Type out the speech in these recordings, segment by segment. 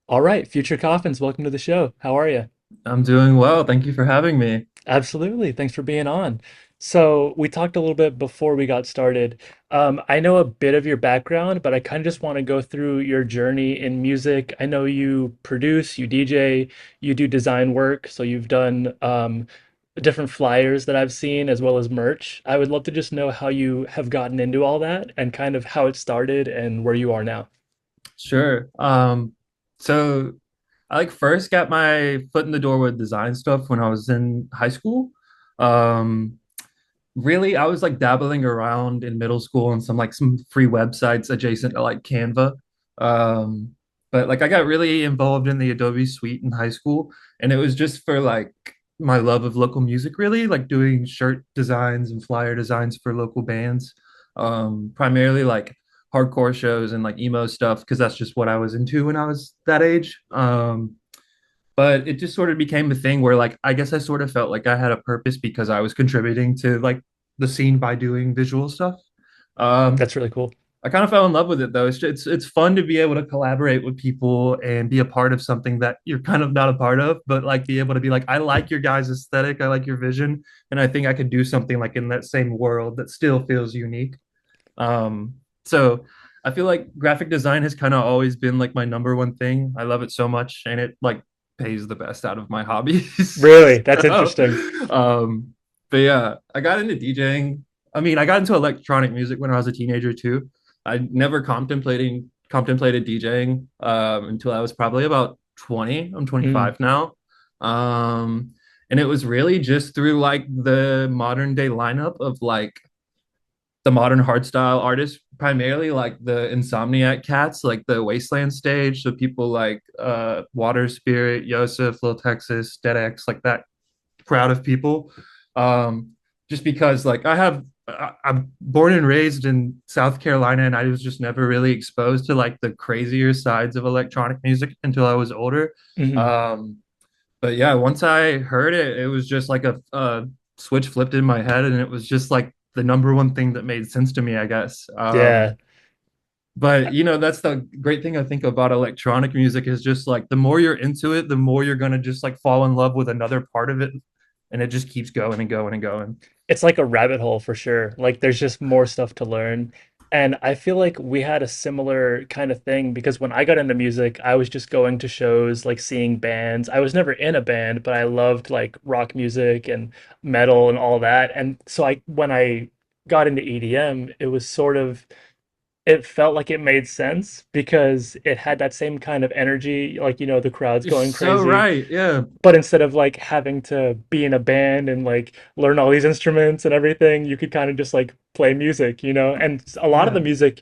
All right, future Coffins, welcome to the show. How are you? I'm doing well. Thank you for having me. Absolutely. Thanks for being on. So, we talked a little bit before we got started. I know a bit of your background, but I kind of just want to go through your journey in music. I know you produce, you DJ, you do design work, so you've done different flyers that I've seen as well as merch. I would love to just know how you have gotten into all that and kind of how it started and where you are now. Sure. So I first got my foot in the door with design stuff when I was in high school. Um, Really, I was dabbling around in middle school on some free websites adjacent to Canva. Um, but I got really involved in the Adobe Suite in high school, and it was just for my love of local music, really, like doing shirt designs and flyer designs for local bands. Primarily hardcore shows and emo stuff because that's just what I was into when I was that age. But it just sort of became a thing where I guess I sort of felt like I had a purpose because I was contributing to the scene by doing visual stuff. Um, That's really cool. I kind of fell in love with it though. It's fun to be able to collaborate with people and be a part of something that you're kind of not a part of, but be able to be I like your guys' aesthetic, I like your vision, and I think I could do something in that same world that still feels unique. So I feel like graphic design has kind of always been my number one thing. I love it so much, and it pays the best out of my hobbies. Really, that's So, interesting. um, but yeah, I got into DJing. I mean, I got into electronic music when I was a teenager too. I never contemplated DJing until I was probably about 20. I'm Mm, 25 now. Um, and it was really just through the modern day lineup of the modern hardstyle artists, primarily the Insomniac cats, like the Wasteland stage. So people Water Spirit, Yosef, Lil Texas, Dead X, like that crowd of people. Um, just because I'm born and raised in South Carolina, and I was just never really exposed to the crazier sides of electronic music until I was older. mhm. Um, but yeah, once I heard it, it was just a switch flipped in my head, and it was just the number one thing that made sense to me, I guess. Yeah. But that's the great thing I think about electronic music is just the more you're into it, the more you're gonna just fall in love with another part of it, and it just keeps going and going and going. It's like a rabbit hole for sure. Like there's just more stuff to learn. And I feel like we had a similar kind of thing because when I got into music, I was just going to shows, like seeing bands. I was never in a band, but I loved like rock music and metal and all that. And so I when I got into EDM, it was sort of it felt like it made sense because it had that same kind of energy, like the crowd's You're going so crazy, right. Yeah. but instead of like having to be in a band and like learn all these instruments and everything, you could kind of just like play music, and a lot of the Yeah. music,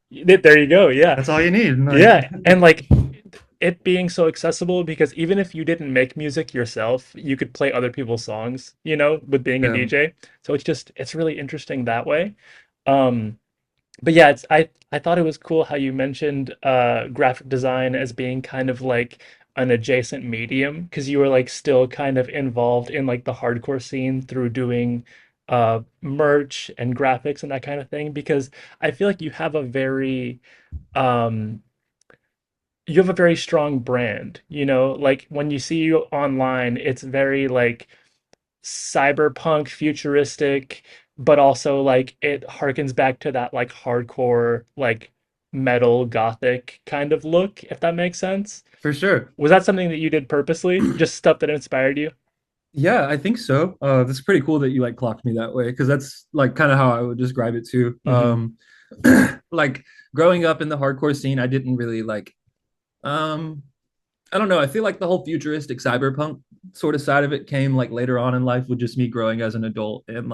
there you go, yeah. That's all you need. Yeah, and like it being so accessible because even if you didn't make music yourself, you could play other people's songs, with being a Yeah. DJ. So it's really interesting that way. um but yeah, I thought it was cool how you mentioned graphic design as being kind of like an adjacent medium because you were like still kind of involved in like the hardcore scene through doing merch and graphics and that kind of thing because I feel like um you have a very strong brand, like when you see you online, it's very like cyberpunk futuristic, but also like it harkens back to that like hardcore like metal gothic kind of look, if that makes sense. For sure. Was that something that you did purposely, just stuff that inspired you? Yeah, I think so. That's pretty cool that you clocked me that way because that's kind of how I would describe it too. Hmm. Like growing up in the hardcore scene, I didn't really um I don't know. I feel like the whole futuristic cyberpunk sort of side of it came later on in life with just me growing as an adult and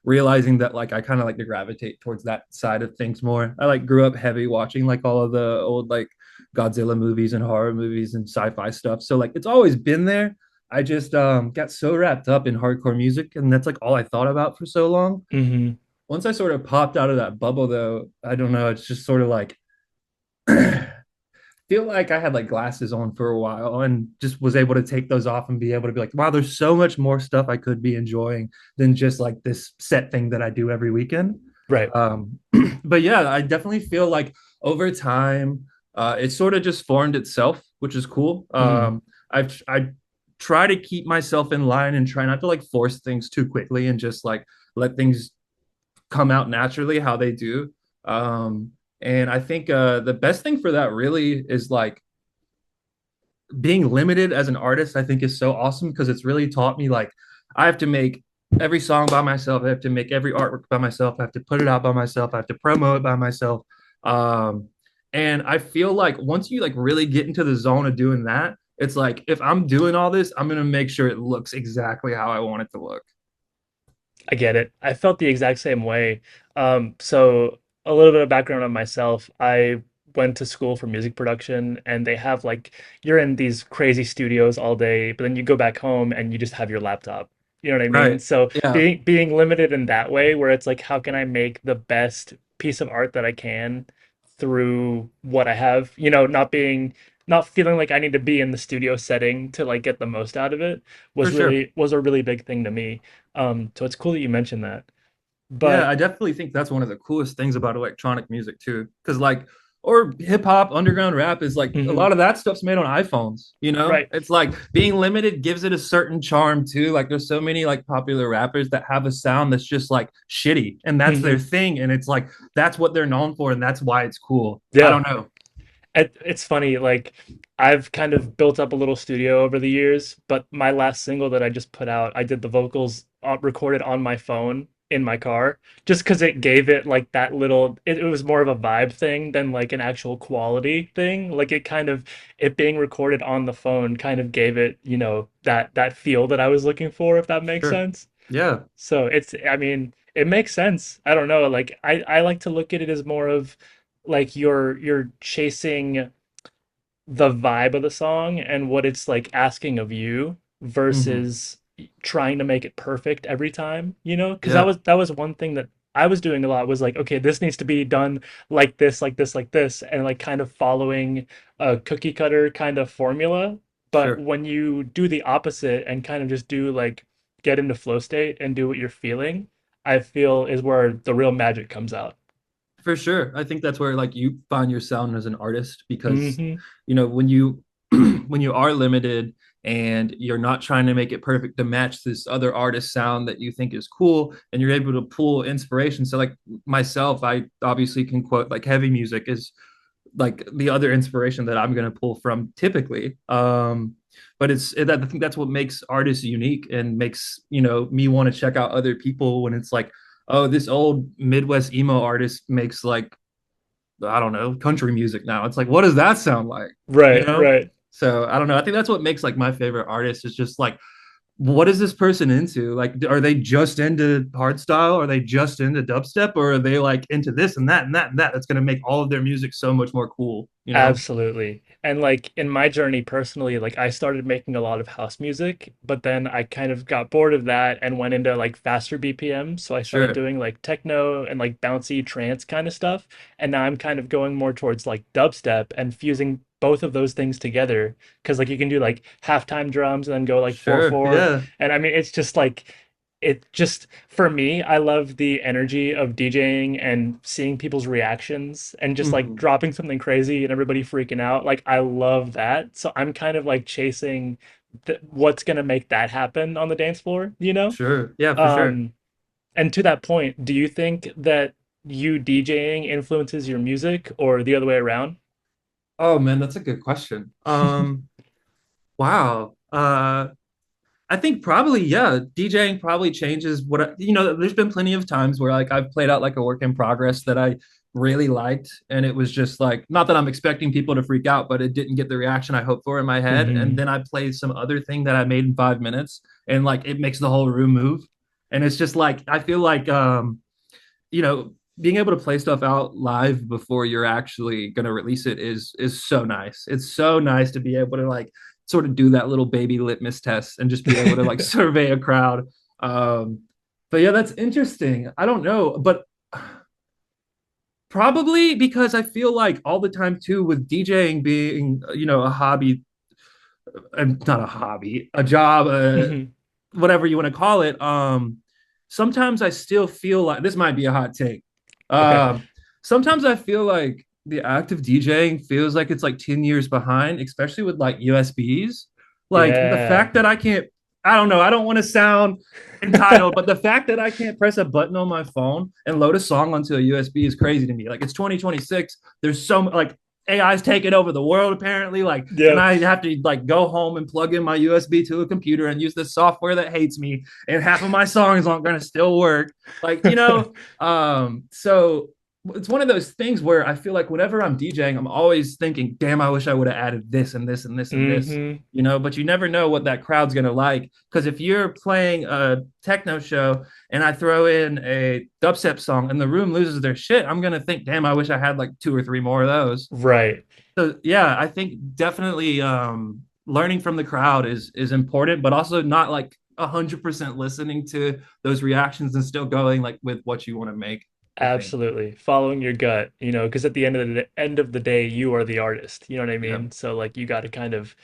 realizing that I kind of like to gravitate towards that side of things more. I grew up heavy watching all of the old Godzilla movies and horror movies and sci-fi stuff. So it's always been there. I just got so wrapped up in hardcore music and that's all I thought about for so long. Hmm. Once I sort of popped out of that bubble though, I don't know, it's just sort of feel like I had glasses on for a while and just was able to take those off and be able to be wow, there's so much more stuff I could be enjoying than just this set thing that I do every weekend. Right. Um, but yeah, I definitely feel over time, it sort of just formed itself which is cool. Mhm. I try to keep myself in line and try not to like force things too quickly and just like let things come out naturally how they do. Um, and I think the best thing for that really is like being limited as an artist. I think is so awesome because it's really taught me like I have to make every song by myself. I have to make every artwork by myself. I have to put it out by myself. I have to promo it by myself. Um, and I feel like once you like really get into the zone of doing that, it's like if I'm doing all this, I'm gonna make sure it looks exactly how I want it to look. I get it. I felt the exact same way. So a little bit of background on myself. I went to school for music production, and they have like you're in these crazy studios all day, but then you go back home and you just have your laptop. You know what I mean? Right. So Yeah, being limited in that way, where it's like, how can I make the best piece of art that I can through what I have? Not feeling like I need to be in the studio setting to like get the most out of it for sure. was a really big thing to me. So it's cool that you mentioned that. Yeah, But I definitely think that's one of the coolest things about electronic music too. Because like, or hip hop, underground rap is like a mhm, lot of that stuff's made on iPhones, you know? right. It's like being limited gives it a certain charm too. Like there's so many like popular rappers that have a sound that's just like shitty and that's their Hmm. thing. And it's like that's what they're known for and that's why it's cool. I Yeah. don't know. It's funny, like I've kind of built up a little studio over the years, but my last single that I just put out, I did the vocals recorded on my phone in my car, just because it gave it like that little, it was more of a vibe thing than like an actual quality thing. Like it being recorded on the phone kind of gave it, that feel that I was looking for, if that makes Sure. sense. Yeah. So I mean, it makes sense. I don't know. Like I like to look at it as more of like you're chasing the vibe of the song and what it's like asking of you Hmm. versus trying to make it perfect every time, Because that Yeah. was that was one thing that I was doing a lot was like, okay, this needs to be done like this, like this, like this, and like kind of following a cookie cutter kind of formula. But Sure. when you do the opposite and kind of just do like get into flow state and do what you're feeling, I feel is where the real magic comes out. For sure. I think that's where like you find your sound as an artist because Hmm. when you when you are limited and you're not trying to make it perfect to match this other artist sound that you think is cool and you're able to pull inspiration. So like myself, I obviously can quote like heavy music is like the other inspiration that I'm going to pull from typically. But I think that's what makes artists unique and makes, me want to check out other people when it's like, oh, this old Midwest emo artist makes like, I don't know, country music now. It's like, what does that sound like? You Right, know? right. So I don't know. I think that's what makes like my favorite artist is just like what is this person into? Like, are they just into hardstyle? Are they just into dubstep? Or are they like into this and that and that and that? That's going to make all of their music so much more cool, you know? Absolutely. And like in my journey personally, like I started making a lot of house music, but then I kind of got bored of that and went into like faster BPM. So I started Sure, doing like techno and like bouncy trance kind of stuff. And now I'm kind of going more towards like dubstep and fusing both of those things together. Cause like you can do like halftime drums and then go like 4 sure. 4. Yeah. And I mean, it's just like it just for me, I love the energy of DJing and seeing people's reactions and just like Hmm. dropping something crazy and everybody freaking out. Like I love that. So I'm kind of like chasing what's going to make that happen on the dance floor? Sure. Yeah, for sure. Um and to that point, do you think that you DJing influences your music or the other way around? Oh man, that's a good question. Wow. I think probably, yeah, DJing probably changes there's been plenty of times where like I've played out like a work in progress that I really liked. And it was just like, not that I'm expecting people to freak out, but it didn't get the reaction I hoped for in my head. And Hmm. then I played some other thing that I made in 5 minutes and like it makes the whole room move. And it's just like, I feel like, being able to play stuff out live before you're actually going to release it is so nice. It's so nice to be able to like sort of do that little baby litmus test and just be able to like survey a crowd. Um, but yeah, that's interesting. I don't know, but probably because I feel like all the time too with DJing being a hobby and not a hobby, a job, Hmm. whatever you want to call it. Sometimes I still feel like this might be a hot take. Okay. Um, sometimes I feel like the act of DJing feels like it's like 10 years behind, especially with like USBs. Like the Yeah. fact that I can't, I don't know, I don't want to sound entitled, but the fact that I can't press a button on my phone and load a song onto a USB is crazy to me. Like it's 2026. There's so like AI's taking over the world apparently. Like, and Yep. I have to like go home and plug in my USB to a computer and use this software that hates me, and half of my songs aren't going to still work. Like, so it's one of those things where I feel like whenever I'm DJing, I'm always thinking, damn, I wish I would have added this and this and this and this, Hmm. but you never know what that crowd's going to like. Because if you're playing a techno show and I throw in a dubstep song and the room loses their shit, I'm going to think, damn, I wish I had like two or three more of those. Right. So yeah, I think definitely learning from the crowd is important, but also not like 100% listening to those reactions and still going like with what you want to make, I think. Absolutely. Following your gut, because at the end of the day, you are the artist. You know what I Yeah, mean? So like you got to kind of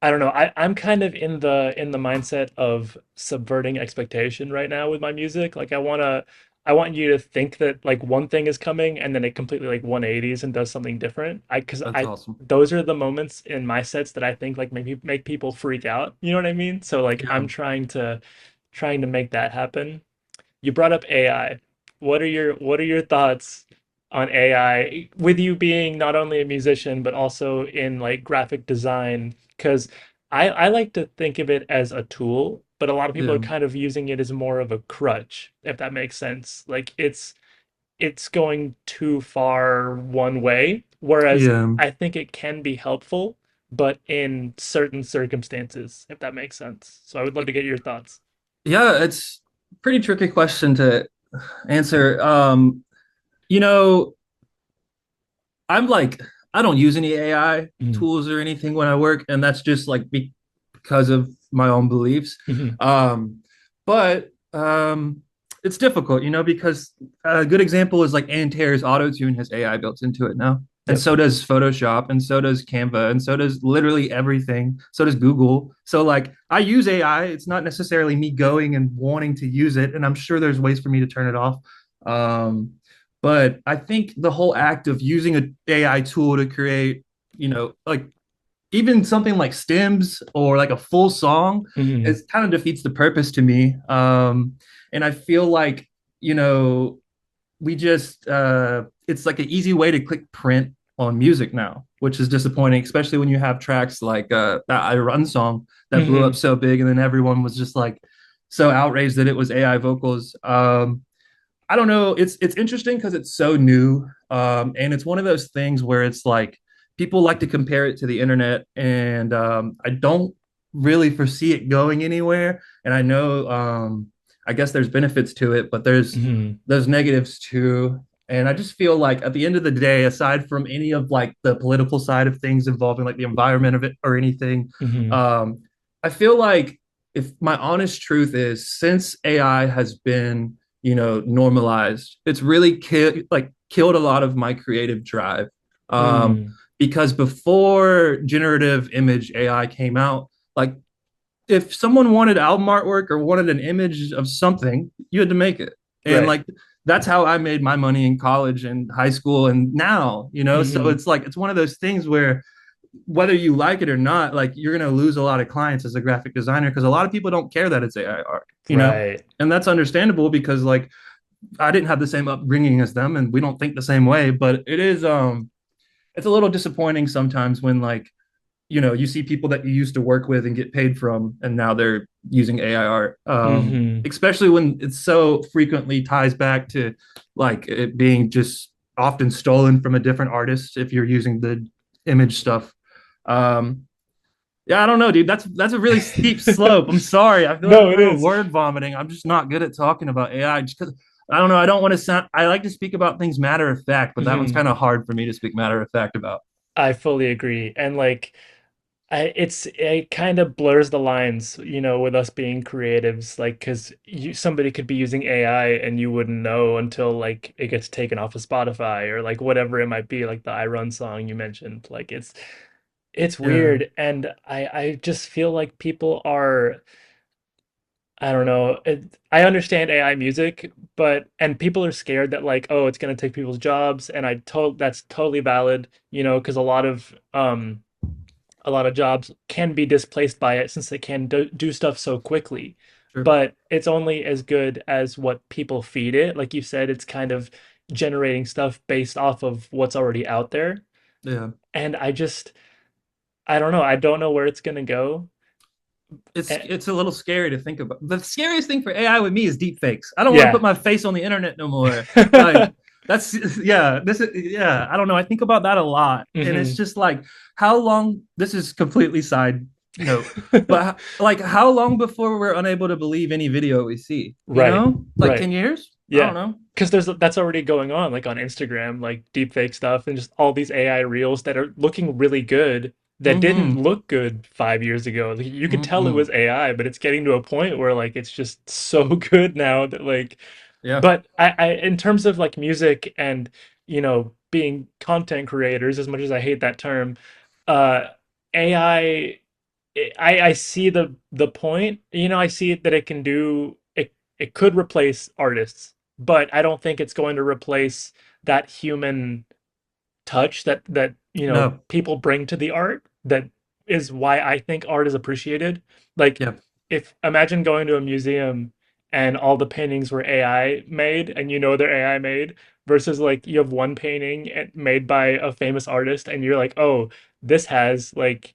I don't know. I'm kind of in the mindset of subverting expectation right now with my music. Like I want you to think that like one thing is coming and then it completely like 180s and does something different. Because that's I awesome. those are the moments in my sets that I think like maybe make people freak out. You know what I mean? So like Yeah. I'm trying to make that happen. You brought up AI. What are your thoughts on AI with you being not only a musician but also in like graphic design? Because I like to think of it as a tool, but a lot of people are Yeah. kind of using it as more of a crutch, if that makes sense. Like it's going too far one way, whereas Yeah. I think it can be helpful, but in certain circumstances, if that makes sense. So I would love to get your thoughts. Yeah, it's a pretty tricky question to answer. You know, I'm like, I don't use any AI Mhm. tools or anything when I work, and that's just like because of my own beliefs. Mhm. Um, but it's difficult, because a good example is like Antair's auto tune has AI built into it now. And Yep. so does Photoshop, and so does Canva, and so does literally everything. So does Google. So like I use AI. It's not necessarily me going and wanting to use it, and I'm sure there's ways for me to turn it off. Um, but I think the whole act of using an AI tool to create, like even something like stems or like a full song, it Mhm. kind of defeats the purpose to me. And I feel like, you know, we just it's like an easy way to click print on music now, which is disappointing, especially when you have tracks like that I Run song that blew up Mhm. so big, and then everyone was just like so outraged that it was AI vocals. I don't know. It's interesting because it's so new, and it's one of those things where it's like people like to compare it to the internet, and I don't really foresee it going anywhere. And I know, I guess there's benefits to it, but Mhm. there's negatives too. And I just feel like at the end of the day, aside from any of like the political side of things involving like the environment of it or anything, Mhm. um, I feel like if my honest truth is, since AI has been normalized. It's really killed a lot of my creative drive. Um, Mm. because before generative image AI came out, like if someone wanted album artwork or wanted an image of something, you had to make it. And Right. like that's how I made my money in college and high school and now. So Mhm. it's like it's one of those things where whether you like it or not, like you're going to lose a lot of clients as a graphic designer because a lot of people don't care that it's AI art. Right. And that's understandable because like I didn't have the same upbringing as them and we don't think the same way, but it's a little disappointing sometimes when like you see people that you used to work with and get paid from and now they're using AI art. Mhm. Especially when it so frequently ties back to like it being just often stolen from a different artist if you're using the image stuff. Um, yeah, I don't know, dude. That's a really steep slope. I'm sorry. I feel like I'm No, it kind of is. word vomiting. I'm just not good at talking about AI just because I don't know. I don't want to sound. I like to speak about things matter of fact, but that one's Mhm. kind of hard for me to speak matter of fact about. I fully agree. And like it kind of blurs the lines, with us being creatives, like because somebody could be using AI and you wouldn't know until like it gets taken off of Spotify or like whatever it might be, like the I Run song you mentioned. Like it's Yeah, weird, and I just feel like people are I don't know. I understand AI music, but and people are scared that like, oh, it's gonna take people's jobs, and that's totally valid, because a lot of jobs can be displaced by it since they can do stuff so quickly. Sure. But it's only as good as what people feed it. Like you said, it's kind of generating stuff based off of what's already out there. Yeah. And I don't know. I don't know where it's gonna go. Eh, It's a little scary to think about. The scariest thing for AI with me is deep fakes. I don't want to put yeah. my face on the internet no more. Like that's yeah, this is yeah, I don't know. I think about that a lot. And it's hmm just like how long this is completely side note, but like how long before we're unable to believe any video we see, you Right. know? Like Right. 10 years? I don't Yeah. know. Because that's already going on, like on Instagram, like deepfake stuff and just all these AI reels that are looking really good that didn't Mm-hmm. look good 5 years ago. Like, you could tell it Mm-mm. was AI, but it's getting to a point where like it's just so good now that like, Yeah. but in terms of like music and being content creators, as much as I hate that term, uh, AI, I see the point. I see that it can do it. It could replace artists, but I don't think it's going to replace that human touch that No. people bring to the art. That is why I think art is appreciated. Like, Yeah. if imagine going to a museum and all the paintings were AI made, and they're AI made, versus like you have one painting made by a famous artist, and you're like, oh, this has like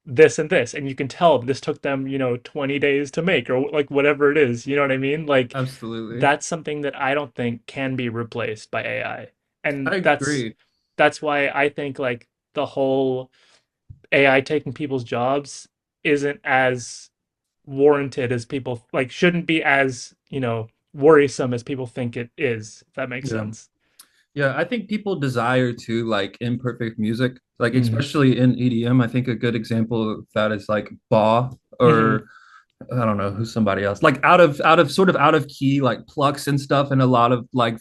this and this, and you can tell this took them 20 days to make, or like whatever it is, you know what I mean? Like, Absolutely. that's something that I don't think can be replaced by AI. And I agree. that's why I think like the whole AI taking people's jobs isn't as warranted as people like, shouldn't be as, worrisome as people think it is, if that makes Yeah. sense. Yeah, I think people desire to like imperfect music, like Mm. especially in EDM. I think a good example of that is like Ba hmm or I don't know who's somebody else. Like out of key like plucks and stuff, and a lot of like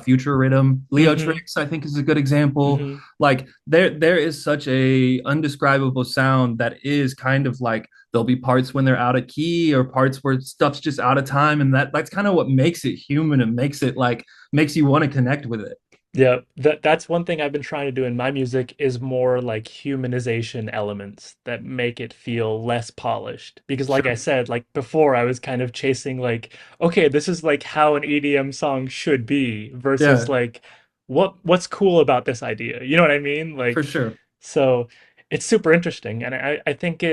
future rhythm. Leo hmm Tricks, I think, is a good example. hmm Like there is such a undescribable sound that is kind of like there'll be parts when they're out of key or parts where stuff's just out of time, and that's kind of what makes it human and makes it like makes you want to connect with it. Yeah, that's one thing I've been trying to do in my music is more like humanization elements that make it feel less polished. Because like I Sure. said, like before I was kind of chasing like, okay, this is like how an EDM song should be versus Yeah, like what's cool about this idea. You know what I mean? for Like, sure. so it's super interesting, and I think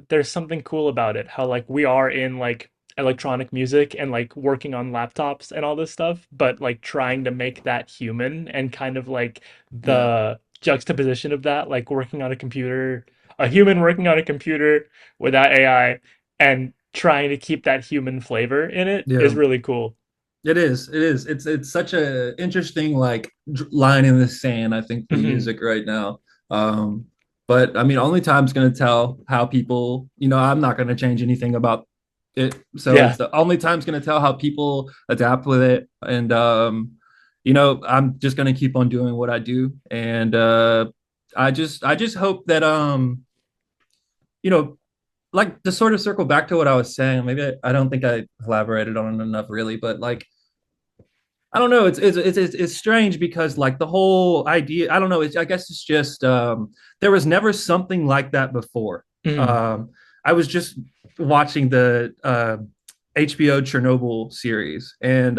there's something cool about it, how like we are in like electronic music and like working on laptops and all this stuff, but like trying to make that human, and kind of like Yeah. the juxtaposition of that, like working on a computer, a human working on a computer without AI, and trying to keep that human flavor in it Yeah. is really cool. It is. It is. It's such a interesting like line in the sand, I think, for hmm music right now. Um, but I mean, only time's gonna tell how people, I'm not gonna change anything about it. So it's Yeah. the only time's gonna tell how people adapt with it. And I'm just gonna keep on doing what I do. And I just hope that you know, like to sort of circle back to what I was saying, maybe I don't think I elaborated on it enough really, but like I don't know. It's strange because like the whole idea. I don't know. I guess it's just there was never something like that before. Mhm. Um, I was just watching the HBO Chernobyl series, and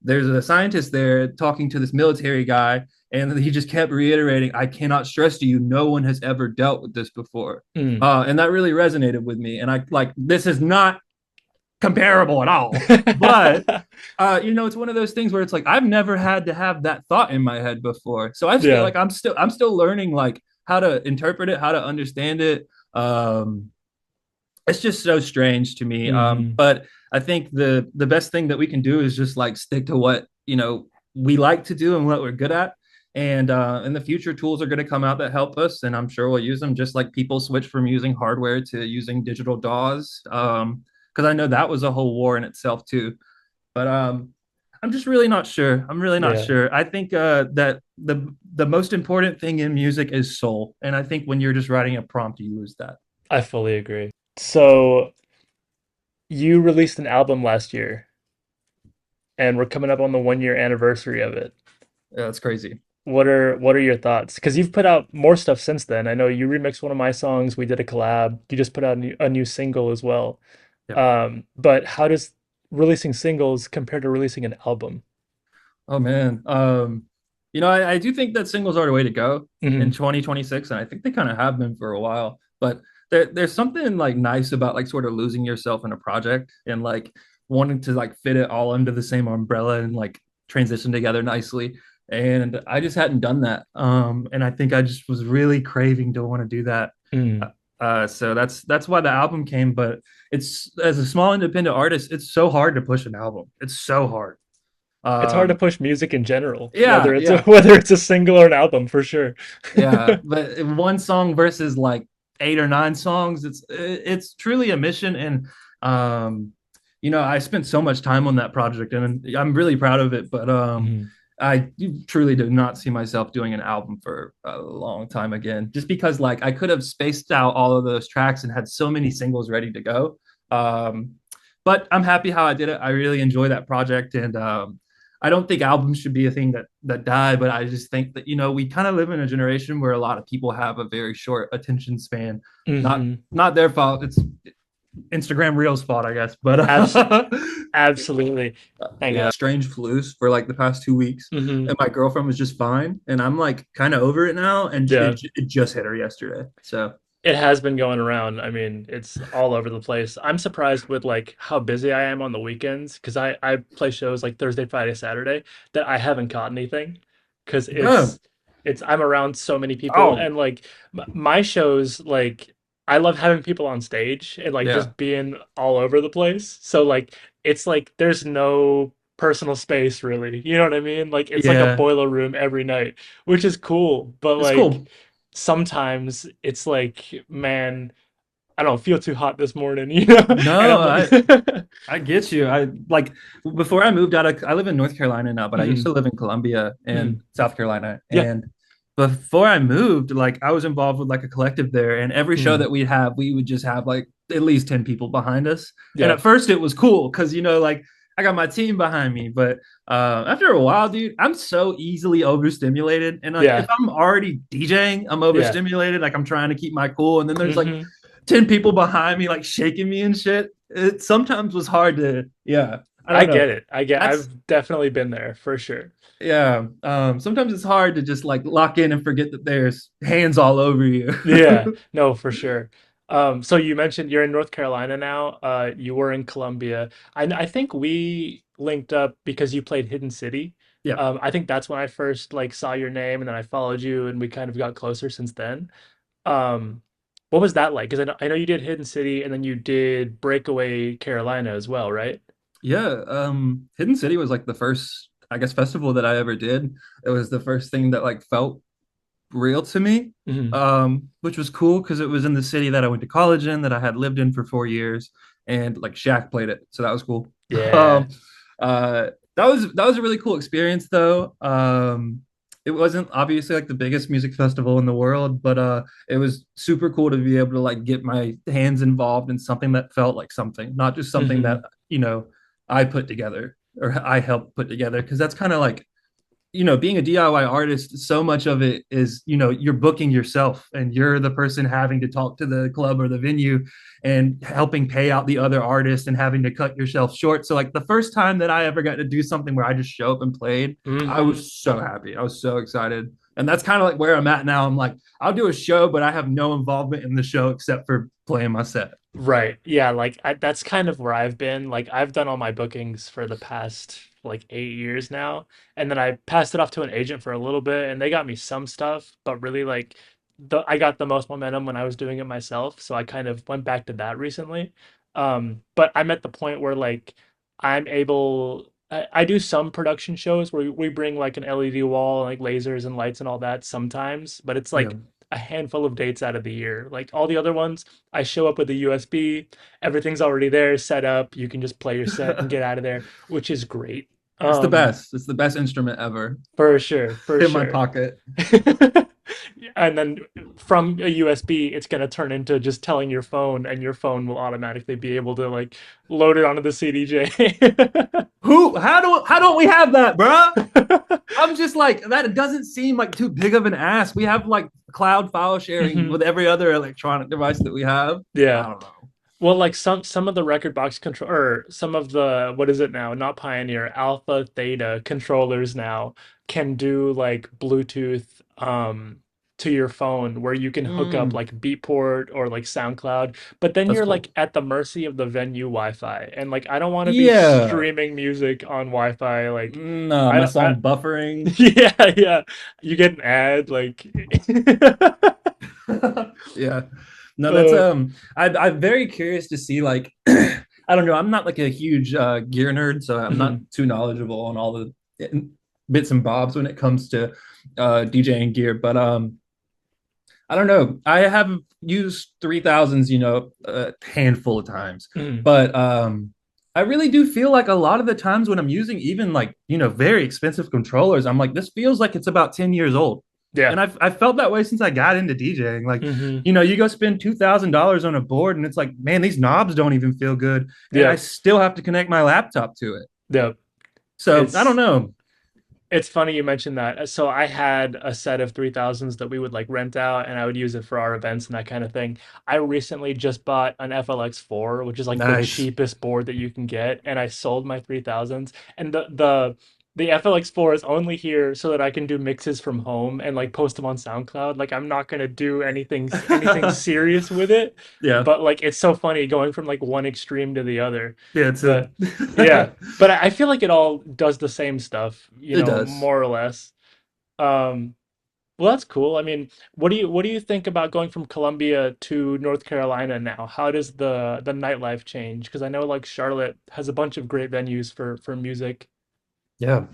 there's a scientist there talking to this military guy, and he just kept reiterating, "I cannot stress to you, no one has ever dealt with this before," Mm. and that really resonated with me. And I like this is not comparable at all, but it's one of those things where it's like I've never had to have that thought in my head before. So I feel Yeah. like I'm still learning like how to interpret it, how to understand it. It's just so strange to me. hmm But I think the best thing that we can do is just like stick to what we like to do and what we're good at. And in the future, tools are going to come out that help us, and I'm sure we'll use them. Just like people switch from using hardware to using digital DAWs, because I know that was a whole war in itself too. But I'm just really not sure. I'm really not Yeah. sure. I think that the most important thing in music is soul, and I think when you're just writing a prompt, you lose that. I fully agree. So You released an album last year, and we're coming up on the 1 year anniversary of it. Yeah, that's crazy. What are your thoughts? Because you've put out more stuff since then. I know you remixed one of my songs. We did a collab. You just put out a new single as well. Yeah. But how does releasing singles compare to releasing an album? Oh man. I do think that singles are the way to go in Hmm. 2026, and I think they kind of have been for a while. But there's something like nice about like sort of losing yourself in a project and like wanting to like fit it all under the same umbrella and like transition together nicely. And I just hadn't done that. And I think I just was really craving to want to do that. Mm. So that's why the album came. But it's as a small independent artist, it's so hard to push an album. It's so hard. It's hard to Um, push music in general, whether yeah, it's a yeah, whether it's a single or an album, for sure. yeah. But one song versus like 8 or 9 songs, it's truly a mission. And um, I spent so much time on that project, and I'm really proud of it. But Mhm. I truly do not see myself doing an album for a long time again, just because like I could have spaced out all of those tracks and had so many singles ready to go. Um, but I'm happy how I did it. I really enjoy that project, and I don't think albums should be a thing that die. But I just think that we kind of live in a generation where a lot of people have a very short attention span. Not their fault. It's Instagram Reels fault, I guess. But Abs- Absolutely. Hang yeah, on. strange flus for like the past 2 weeks, Hmm. and my girlfriend was just fine, and I'm like kind of over it now, and Yeah. it just hit her yesterday. So It has been going around. I mean, it's all over the place. I'm surprised with like how busy I am on the weekends because I play shows like Thursday, Friday, Saturday that I haven't caught anything because yeah. it's I'm around so many people Oh and like my shows like I love having people on stage and like yeah, just being all over the place. So like it's like there's no personal space really. You know what I mean? Like it's like a yeah, boiler room every night, which is cool, but it's like cool. sometimes it's like, man, I don't feel too hot this morning, you know? And No, I'm like, I get you. I like before I moved I live in North Carolina now, but I used mm, to live in Columbia mm, and South Carolina. yeah, And before I moved, like I was involved with like a collective there, and every show mm, that we'd have, we would just have like at least 10 people behind us. And yeah, at first it was cool because like I got my team behind me, but after a while, dude, I'm so easily overstimulated. And like if yeah, I'm already DJing, I'm yeah. overstimulated. Like I'm trying to keep my cool, and then there's like Hmm. 10 people behind me like shaking me and shit. It sometimes was hard to, yeah, I I don't know. get it. That's I've definitely been there for sure. yeah. Sometimes it's hard to just like lock in and forget that there's hands all over you. Yeah, no, for sure. So you mentioned you're in North Carolina now. You were in Columbia. I think we linked up because you played Hidden City. Yeah. I think that's when I first like saw your name and then I followed you and we kind of got closer since then. Um, what was that like? Because I know you did Hidden City and then you did Breakaway Carolina as well, right? Yeah. Hidden City was like the first, I guess, festival that I ever did. It was the first thing that like felt real to me, Hmm. which was cool because it was in the city that I went to college in, that I had lived in for 4 years, and like Shaq played it, so that was cool. Yeah. Um, that was a really cool experience, though. It wasn't obviously like the biggest music festival in the world, but it was super cool to be able to like get my hands involved in something that felt like something, not just something that Hmm. you know I put together or I helped put together, because that's kind of like being a DIY artist, so much of it is, you're booking yourself and you're the person having to talk to the club or the venue and helping pay out the other artist and having to cut yourself short. So, like, the first time that I ever got to do something where I just show up and played, I Hmm. was so happy. I was so excited. And that's kind of like where I'm at now. I'm like, I'll do a show, but I have no involvement in the show except for playing my set. Right. Yeah, like that's kind of where I've been. Like I've done all my bookings for the past like 8 years now, and then I passed it off to an agent for a little bit, and they got me some stuff, but really like I got the most momentum when I was doing it myself, so I kind of went back to that recently. But I'm at the point where like I'm able. I do some production shows where we bring like an LED wall, like lasers and lights and all that sometimes, but it's Yeah. like a handful of dates out of the year. Like all the other ones, I show up with a USB, everything's already there, set up. You can just play your set and get out of there, which is great. It's the Um, best. It's the best instrument ever for sure, for in my sure. pocket. and then from a USB, it's going to turn into just telling your phone, and your phone will automatically be able to like load it onto the CDJ. Who? How don't we have that, bruh? I'm just like that. Doesn't seem like too big of an ask. We have like cloud file sharing Hmm. with every other electronic device that we have. I Yeah. don't know. Well, like some of the record box control, or some of the, what is it now? Not Pioneer, Alpha Theta controllers now can do like Bluetooth to your phone, where you can hook up Mm, like Beatport or like SoundCloud, but then that's you're cool. like at the mercy of the venue Wi-Fi. And like I don't want to be Yeah. streaming music on Wi-Fi. Like No, I my don't I song buffering. yeah, yeah. You get an ad like Yeah. No, that's uh, I'm very curious to see like I don't know, I'm not like a huge gear nerd, so I'm not mhm, too knowledgeable on all the bits and bobs when it comes to DJing gear, but I don't know. I have used 3000s, a handful of times, mhm. but I really do feel like a lot of the times when I'm using even like, very expensive controllers, I'm like, this feels like it's about 10 years old. Yeah. And I've felt that way since I got into DJing. Like, Hmm. you go spend $2,000 on a board and it's like, man, these knobs don't even feel good. And I Yeah. still have to connect my laptop to it. Yeah. So I don't It's know. it's funny you mentioned that. So I had a set of 3000s that we would like rent out, and I would use it for our events and that kind of thing. I recently just bought an FLX4, which is like the Nice. cheapest board that you can get, and I sold my 3000s. And the FLX4 is only here so that I can do mixes from home and like post them on SoundCloud. Like I'm not gonna do anything serious with it, Yeah. but like it's so funny going from like one extreme to the other. Yeah, it's a But yeah, but I feel like it all does the same stuff, it does. more or less. Um, well, that's cool. I mean, what do you think about going from Columbia to North Carolina now? How does the nightlife change? Because I know like Charlotte has a bunch of great venues for music. Yeah.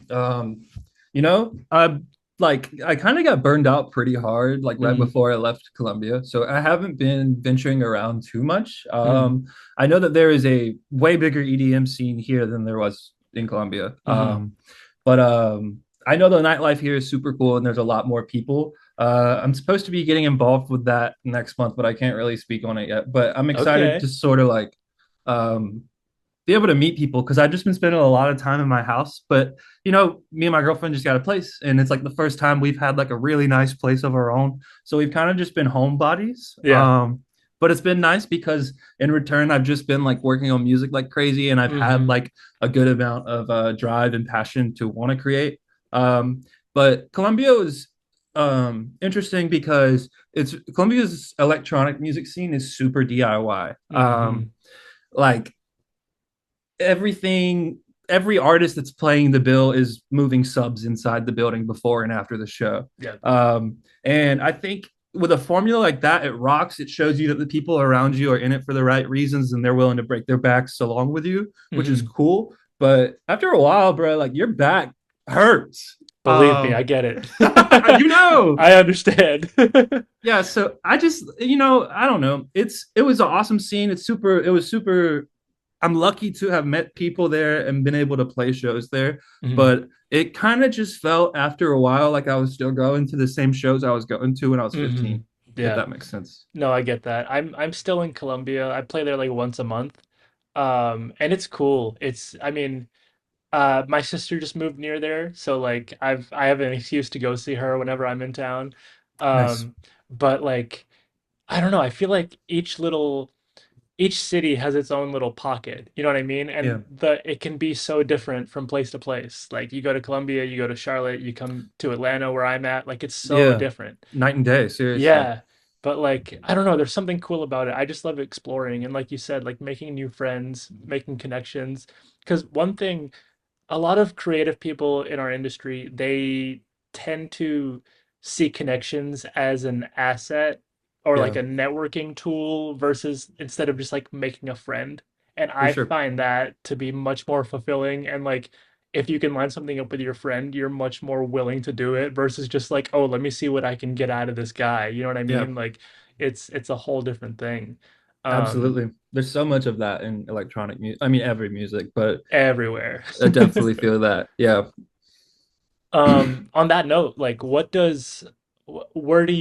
I kind of got burned out pretty hard like right Mm, before I left Columbia. So I haven't been venturing around too much. mm, I know that there is a way bigger EDM scene here than there was in Columbia. mm. But I know the nightlife here is super cool and there's a lot more people. I'm supposed to be getting involved with that next month, but I can't really speak on it yet. But I'm excited Okay. to sort of like um be able to meet people because I've just been spending a lot of time in my house. But me and my girlfriend just got a place, and it's like the first time we've had like a really nice place of our own. So we've kind of just been homebodies. Yeah. But it's been nice because in return, I've just been like working on music like crazy, and I've had Hmm. like a good amount of drive and passion to want to create. But Columbia was interesting because it's Columbia's electronic music scene is super DIY. Hmm. Like every artist that's playing the bill is moving subs inside the building before and after the show. Yeah. And I think with a formula like that, it rocks. It shows you that the people around you are in it for the right reasons and they're willing to break their backs along with you, which is Hmm. cool. But after a while, bro, like your back hurts. Believe me, I get it. You know, I understand. yeah. So I just, I don't know. It was an awesome scene. It was super. I'm lucky to have met people there and been able to play shows there. Mhm. But it kind of just felt after a while like I was still going to the same shows I was going to when I was Hmm. 15, if Yeah. that makes sense. No, I get that. I'm still in Colombia. I play there like once a month. And it's cool. I mean, my sister just moved near there, so like I have an excuse to go see her whenever I'm in town. Nice. Um, but like I don't know, I feel like each city has its own little pocket. You know what I mean? Yeah. And it can be so different from place to place. Like you go to Columbia, you go to Charlotte, you come to Atlanta where I'm at, like it's so Yeah. different. Night and day, seriously. Yeah. But like, I don't know, there's something cool about it. I just love exploring and like you said, like making new friends, making connections. Because one thing, a lot of creative people in our industry, they tend to see connections as an asset or like Yeah, a networking tool versus instead of just like making a friend. And for I sure. find that to be much more fulfilling. And like, if you can line something up with your friend, you're much more willing to do it versus just like, oh, let me see what I can get out of this guy. You know what I Yeah, mean? Like, it's a whole different thing. Um, absolutely. There's so much of that in electronic music. I mean, every music, but Everywhere. I definitely feel that. Yeah. On that note, like Where do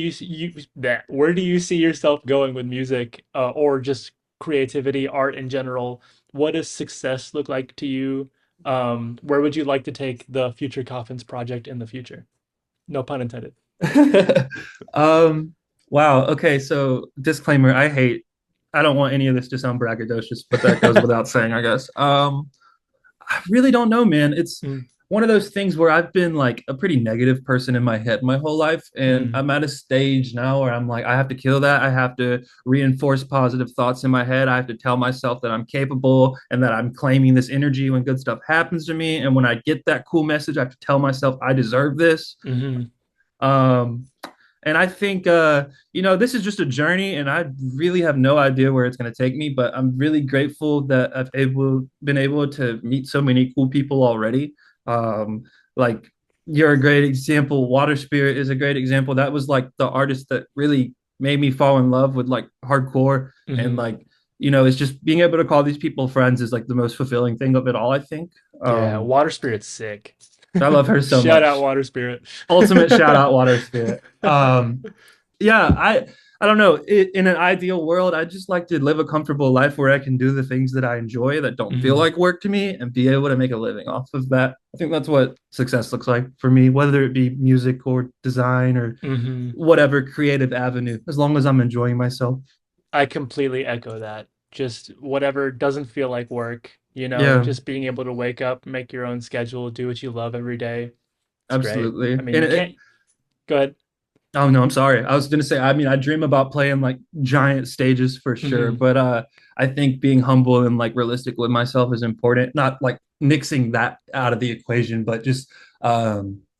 where do you see yourself going with music, or just creativity, art in general? What does success look like to you? Where would you like to take the Future Coffins project in the future? No pun intended. um, wow. Okay, so disclaimer, I don't want any of this to sound braggadocious, but that goes without saying, I guess. I really don't know, man. It's Mm, one of those things where I've been like a pretty negative person in my head my whole life. And mm, I'm at a stage now where I'm like, I have to kill that. I have to reinforce positive thoughts in my head. I have to tell myself that I'm capable and that I'm claiming this energy when good stuff happens to me. And when I get that cool message, I have to tell myself I deserve this. mm-hmm, Um, and I think, this is just a journey, and I really have no idea where it's going to take me. But I'm really grateful that been able to meet so many cool people already. Um, like you're a great example. Water Spirit is a great example. That was like the artist that really made me fall in love with like hardcore, and mm-hmm. like it's just being able to call these people friends is like the most fulfilling thing of it all. I think. Yeah, Water Spirit's sick. I love her so Shout out much. Water Spirit. Ultimate shout out, Water Spirit. Yeah, I don't know. In an ideal world, I just like to live a comfortable life where I can do the things that I enjoy that don't feel Hmm. like work to me and be able to make a living off of that. I think that's what success looks like for me, whether it be music or design or Hmm. whatever creative avenue, as long as I'm enjoying myself. I completely echo that. Just whatever doesn't feel like work, Yeah, just being able to wake up, make your own schedule, do what you love every day. It's great. I absolutely. mean, And you can't go ahead. oh no, I'm sorry. I was gonna say, I mean, I dream about playing like giant stages for sure, Hmm. but I think being humble and like realistic with myself is important. Not like nixing that out of the equation, but just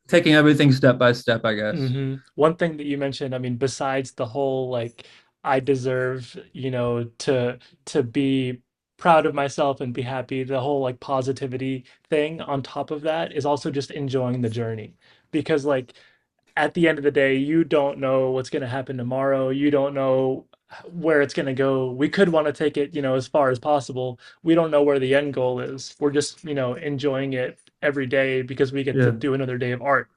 taking everything step by step, I guess. One thing that you mentioned, I mean, besides the whole like I deserve, to be proud of myself and be happy, the whole like positivity thing on top of that is also just enjoying the journey. Because like at the end of the day, you don't know what's going to happen tomorrow. You don't know where it's going to go. We could want to take it, as far as possible. We don't know where the end goal is. We're just, enjoying it every day because we get to Yeah, do another day of art.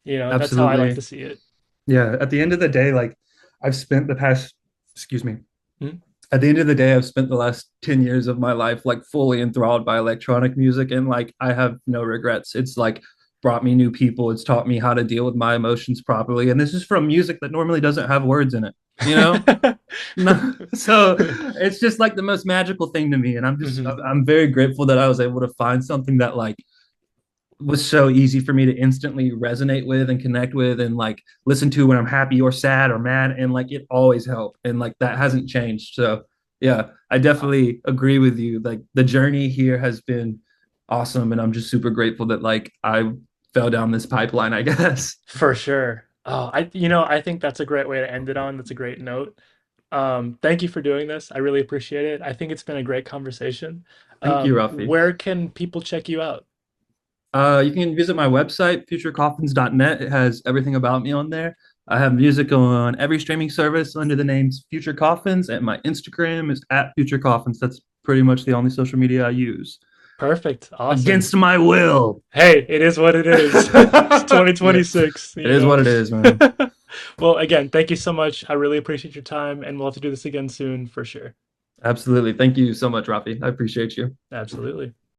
That's how I like to absolutely. see it. Yeah. At the end of the day, like I've spent the past, excuse me, Mm, at the end of the day, I've spent the last 10 years of my life like fully enthralled by electronic music, and like I have no regrets. It's like brought me new people. It's taught me how to deal with my emotions properly. And this is from music that normally doesn't have words in it, you know? No, so it's just like the most magical thing to me. And hmm. I'm very grateful that I was able to find something that like was so easy for me to instantly resonate with and connect with and like listen to when I'm happy or sad or mad, and like it always helped, and like that hasn't changed. So yeah, I definitely agree with you. Like the journey here has been awesome, and I'm just super grateful that like I fell down this pipeline, I guess. For sure. Oh, I think that's a great way to end it on. That's a great note. Thank you for doing this. I really appreciate it. I think it's been a great conversation. Thank you, Rafi. Where can people check you out? You can visit my website, futurecoffins.net. It has everything about me on there. I have music on every streaming service under the names Future Coffins, and my Instagram is at Future Coffins. That's pretty much the only social media I use. Perfect. Awesome. Against my will. Hey, it is what it is. It's Yeah, 2026, it is what it is, man. Well, again, thank you so much. I really appreciate your time, and we'll have to do this again soon for sure. Absolutely. Thank you so much, Rafi. I appreciate you. Absolutely.